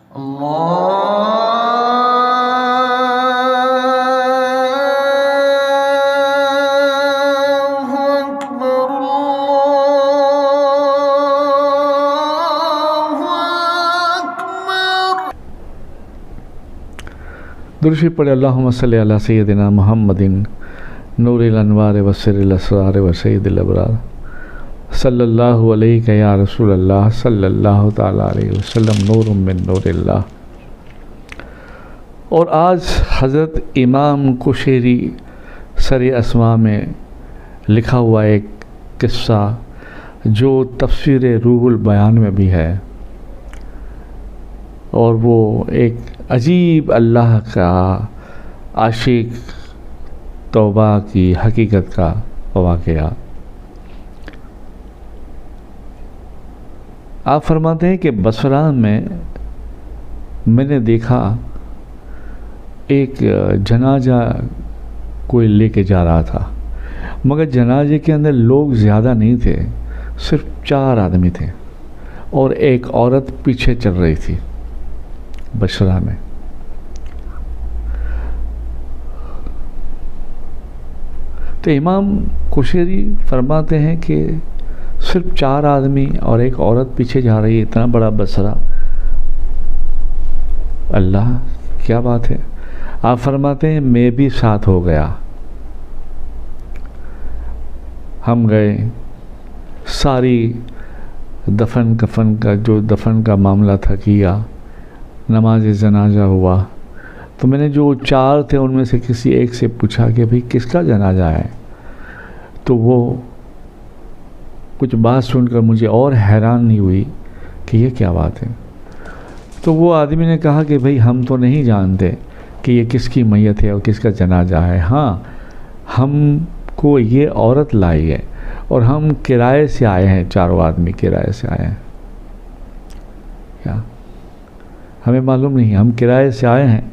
अल्लाहु अकबर, अल्लाहु अकबर। दुरूद पढ़े। अल्लाहुम्मा सल्ली अला सय्यदिना मुहम्मदिन नूरिल अनवार व सिर्रिल असरार व सय्यदिल अबरार सल्लल्लाहु अलैहि या रसूल अल्लाह सल्लल्लाहु ताला अलैहि वसल्लम नूरुम मिन नूरिल्लाह। और आज हज़रत इमाम कुशैरी सर अस्मा में लिखा हुआ एक किस्सा जो तफसीर रूहुल बयान में भी है, और वो एक अजीब अल्लाह का आशिक तौबा की हकीकत का वाक़या। आप फरमाते हैं कि बसरा में मैंने देखा एक जनाजा कोई लेके जा रहा था, मगर जनाजे के अंदर लोग ज़्यादा नहीं थे, सिर्फ 4 आदमी थे और एक औरत पीछे चल रही थी बसरा में। तो इमाम कुशैरी फरमाते हैं कि सिर्फ 4 आदमी और एक औरत पीछे जा रही है, इतना बड़ा बसरा, अल्लाह क्या बात है। आप फरमाते हैं मैं भी साथ हो गया। हम गए, सारी दफन कफन का जो दफन का मामला था किया, नमाज जनाजा हुआ। तो मैंने जो 4 थे उनमें से किसी एक से पूछा कि भाई किसका जनाजा है, तो वो कुछ बात सुनकर मुझे और हैरान नहीं हुई कि ये क्या बात है। तो वो आदमी ने कहा कि भाई हम तो नहीं जानते कि ये किसकी मैयत है और किसका जनाजा है। हाँ, हमको ये औरत लाई है और हम किराए से आए हैं, 4 आदमी किराए से आए हैं। क्या हमें मालूम नहीं, हम किराए से आए हैं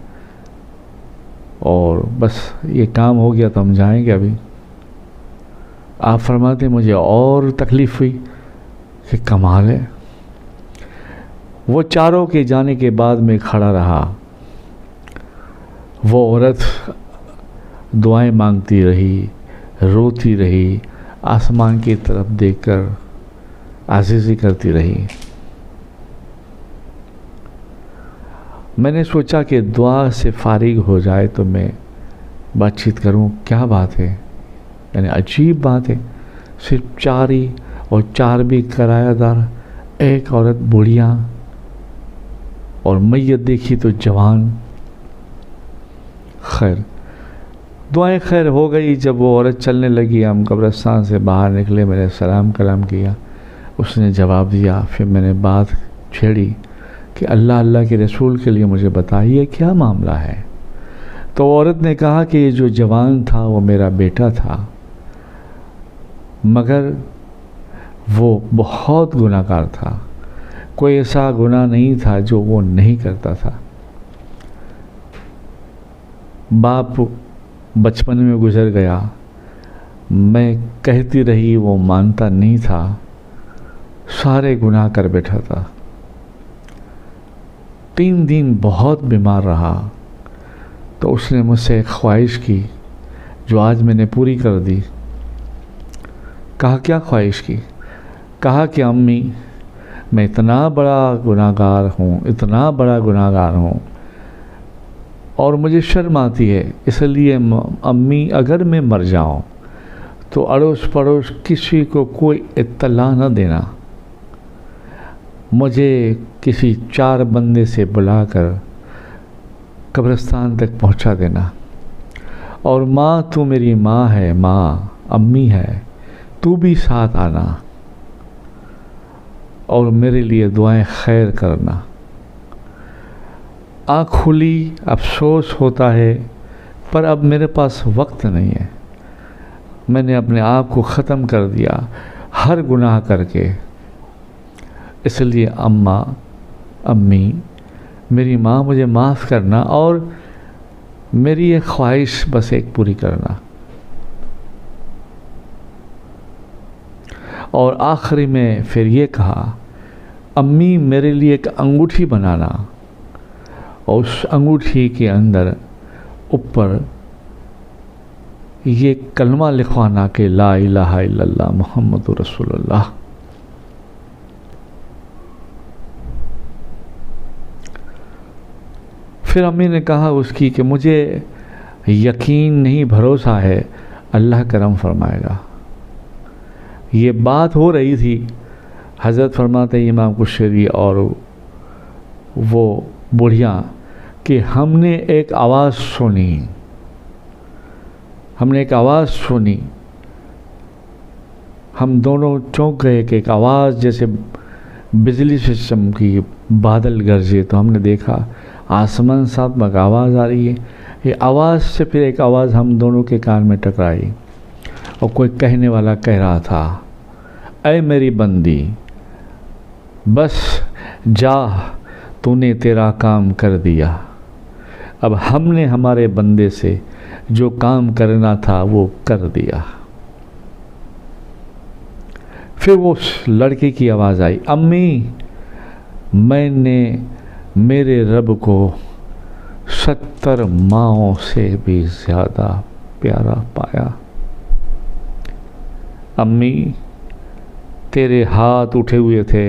और बस ये काम हो गया तो हम जाएंगे अभी। आप फरमाते मुझे और तकलीफ़ हुई कि कमाल है। वो चारों के जाने के बाद मैं खड़ा रहा, वो औरत दुआएं मांगती रही, रोती रही, आसमान की तरफ देखकर आजीज़ी करती रही। मैंने सोचा कि दुआ से फारिग हो जाए तो मैं बातचीत करूं। क्या बात है, यानी अजीब बात है। सिर्फ 4 ही, और 4 भी किराएदार, एक औरत बूढ़िया, और मैयत देखी तो जवान। खैर दुआएं खैर हो गई। जब वो औरत चलने लगी, हम कब्रिस्तान से बाहर निकले, मैंने सलाम कलाम किया, उसने जवाब दिया। फिर मैंने बात छेड़ी कि अल्लाह अल्लाह के रसूल के लिए मुझे बताइए क्या मामला है। तो औरत ने कहा कि ये जो जवान था वो मेरा बेटा था, मगर वो बहुत गुनाहगार था। कोई ऐसा गुनाह नहीं था जो वो नहीं करता था। बाप बचपन में गुजर गया, मैं कहती रही, वो मानता नहीं था, सारे गुनाह कर बैठा था। 3 दिन बहुत बीमार रहा। तो उसने मुझसे एक ख्वाहिश की जो आज मैंने पूरी कर दी। कहा क्या ख्वाहिश की? कहा कि अम्मी, मैं इतना बड़ा गुनाहगार हूँ, इतना बड़ा गुनाहगार हूँ, और मुझे शर्म आती है, इसलिए अम्मी अगर मैं मर जाऊँ तो अड़ोस पड़ोस किसी को कोई इत्तला न देना, मुझे किसी 4 बंदे से बुलाकर कब्रिस्तान तक पहुंचा देना। और माँ, तू मेरी माँ है, माँ अम्मी है, तू भी साथ आना और मेरे लिए दुआएं खैर करना। आँख खुली, अफसोस होता है, पर अब मेरे पास वक्त नहीं है। मैंने अपने आप को ख़त्म कर दिया हर गुनाह करके, इसलिए अम्मा, अम्मी, मेरी माँ, मुझे माफ़ करना और मेरी ये ख्वाहिश बस एक पूरी करना। और आखिरी में फिर ये कहा, अम्मी मेरे लिए एक अंगूठी बनाना और उस अंगूठी के अंदर ऊपर ये कलमा लिखवाना कि ला इलाहा इल्लल्लाह मुहम्मदुर रसूलुल्लाह। फिर अम्मी ने कहा उसकी कि मुझे यकीन नहीं, भरोसा है अल्लाह करम फरमाएगा। ये बात हो रही थी, हज़रत फरमाते इमाम कुशैरी और वो बुढ़िया कि हमने एक आवाज़ सुनी, हमने एक आवाज़ सुनी, हम दोनों चौंक गए कि एक आवाज़ जैसे बिजली से चमकी, बादल गरजे। तो हमने देखा आसमान सात्मक आवाज़ आ रही है। ये आवाज़ से फिर एक आवाज़ हम दोनों के कान में टकराई और कोई कहने वाला कह रहा था, ऐ मेरी बंदी, बस जा, तूने तेरा काम कर दिया। अब हमने हमारे बंदे से जो काम करना था वो कर दिया। फिर वो लड़के की आवाज़ आई, अम्मी, मैंने मेरे रब को 70 माओं से भी ज़्यादा प्यारा पाया। अम्मी, तेरे हाथ उठे हुए थे,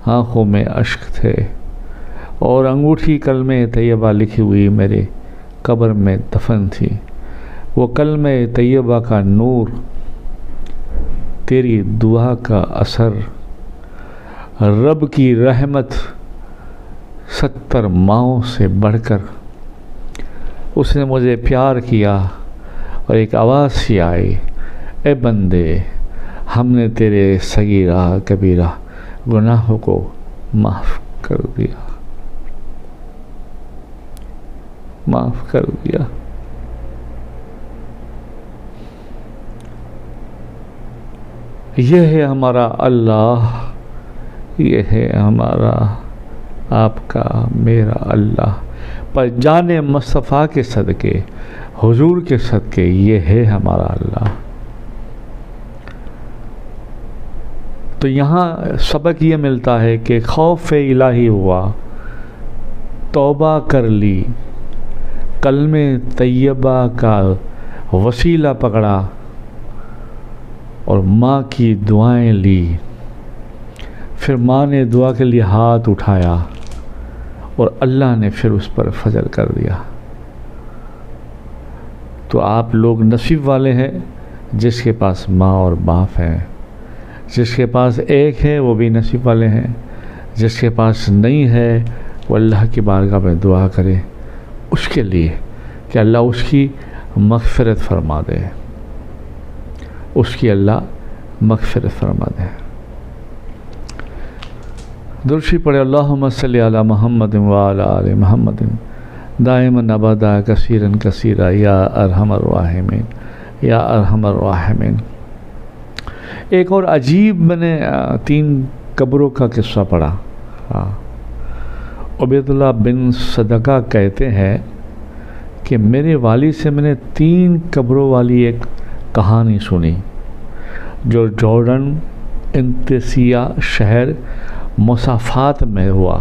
आँखों में अश्क थे और अंगूठी कलमे तैयबा लिखी हुई मेरे कब्र में दफन थी। वो कलमे तैयबा का नूर, तेरी दुआ का असर, रब की रहमत 70 माओं से बढ़कर उसने मुझे प्यार किया। और एक आवाज़ सी आई, ए बंदे, हमने तेरे सगीरा कबीरा गुनाहों को माफ़ कर दिया, माफ़ कर दिया। यह है हमारा अल्लाह, यह है हमारा आपका मेरा अल्लाह। पर जाने मुस्तफ़ा के सदके, हुजूर के सदके, ये है हमारा अल्लाह। तो यहाँ सबक ये मिलता है कि खौफ इलाही हुआ, तौबा कर ली, कलमे तैयबा का वसीला पकड़ा और माँ की दुआएं ली। फिर माँ ने दुआ के लिए हाथ उठाया और अल्लाह ने फिर उस पर फजल कर दिया। तो आप लोग नसीब वाले हैं जिसके पास माँ और बाप हैं। जिसके पास एक है वो भी नसीब वाले हैं, जिसके पास नहीं है वो अल्लाह की बारगाह में दुआ करे उसके लिए कि अल्लाह उसकी मग़फ़िरत फरमा दे, उसकी अल्लाह मग़फ़िरत फरमा दे। दुरूद पढ़े, अल्लाहुम्मा सल्लि अला मुहम्मद व अला आलि मुहम्मद दाइमन अबदा कसीरन कसीरा या अरहमर राहिमीन, या अरहमर राहिमीन। एक और अजीब मैंने 3 कब्रों का किस्सा पढ़ा। उबैदुल्लाह बिन सदका कहते हैं कि मेरे वाली से मैंने 3 कब्रों वाली एक कहानी सुनी जो जॉर्डन इंतसिया शहर मुसाफात में हुआ।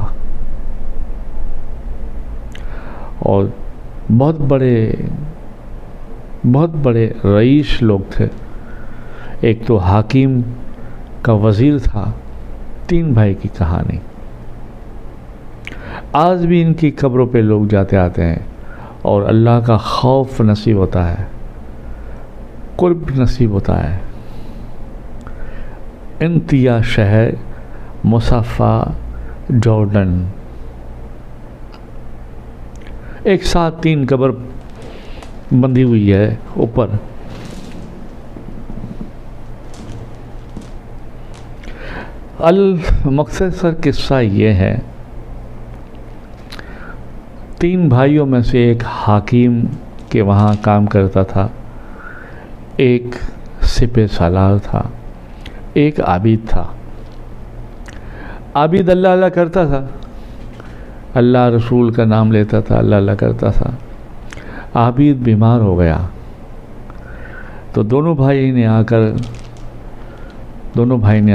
और बहुत बड़े रईस लोग थे। एक तो हाकिम का वज़ीर था। 3 भाई की कहानी। आज भी इनकी कब्रों पे लोग जाते आते हैं और अल्लाह का खौफ नसीब होता है, कुर्ब नसीब होता है। इंतिया शहर मुसाफा जॉर्डन, एक साथ 3 कब्र बंधी हुई है ऊपर। अल मुख्तसर किस्सा ये है, 3 भाइयों में से एक हाकिम के वहाँ काम करता था, एक सिपह सालार था, एक आबिद था। आबिद अल्लाह अल्लाह करता था, अल्लाह रसूल का नाम लेता था, अल्लाह अल्लाह करता था। आबिद बीमार हो गया तो दोनों भाई ने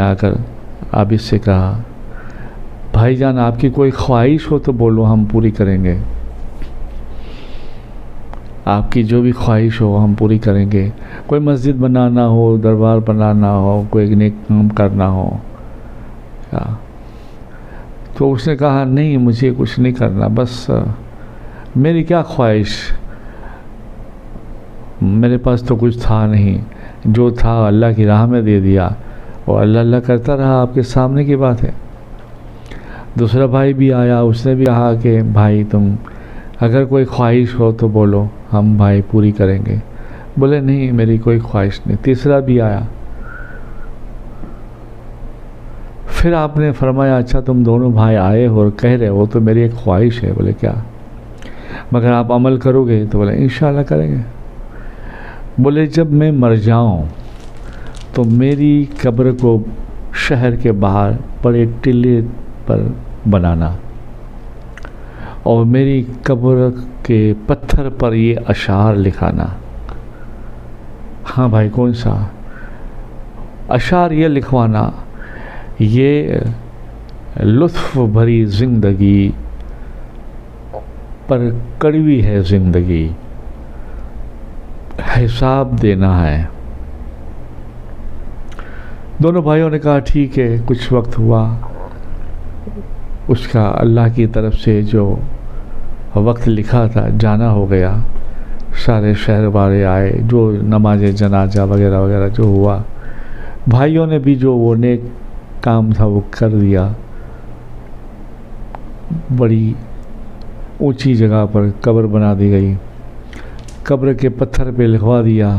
आकर आबिद से कहा, भाईजान आपकी कोई ख्वाहिश हो तो बोलो, हम पूरी करेंगे। आपकी जो भी ख्वाहिश हो हम पूरी करेंगे। कोई मस्जिद बनाना हो, दरबार बनाना हो, कोई नेक काम करना हो क्या? तो उसने कहा नहीं, मुझे कुछ नहीं करना, बस मेरी क्या ख्वाहिश, मेरे पास तो कुछ था नहीं, जो था अल्लाह की राह में दे दिया और अल्लाह अल्लाह करता रहा, आपके सामने की बात है। दूसरा भाई भी आया, उसने भी कहा कि भाई तुम अगर कोई ख्वाहिश हो तो बोलो, हम भाई पूरी करेंगे। बोले नहीं, मेरी कोई ख्वाहिश नहीं। तीसरा भी आया, फिर आपने फरमाया अच्छा तुम दोनों भाई आए हो और कह रहे हो तो मेरी एक ख्वाहिश है। बोले क्या? मगर आप अमल करोगे? तो बोले इंशाल्लाह करेंगे। बोले जब मैं मर जाऊं तो मेरी कब्र को शहर के बाहर बड़े टिले पर बनाना और मेरी कब्र के पत्थर पर ये अशार लिखाना। हाँ भाई, कौन सा अशार? ये लिखवाना, ये लुत्फ़ भरी ज़िंदगी पर कड़वी है ज़िंदगी, हिसाब देना है। दोनों भाइयों ने कहा ठीक है। कुछ वक्त हुआ, उसका अल्लाह की तरफ से जो वक्त लिखा था जाना हो गया। सारे शहर वाले आए, जो नमाज जनाजा वगैरह वगैरह जो हुआ, भाइयों ने भी जो वो नेक काम था वो कर दिया। बड़ी ऊंची जगह पर कब्र बना दी गई, कब्र के पत्थर पे लिखवा दिया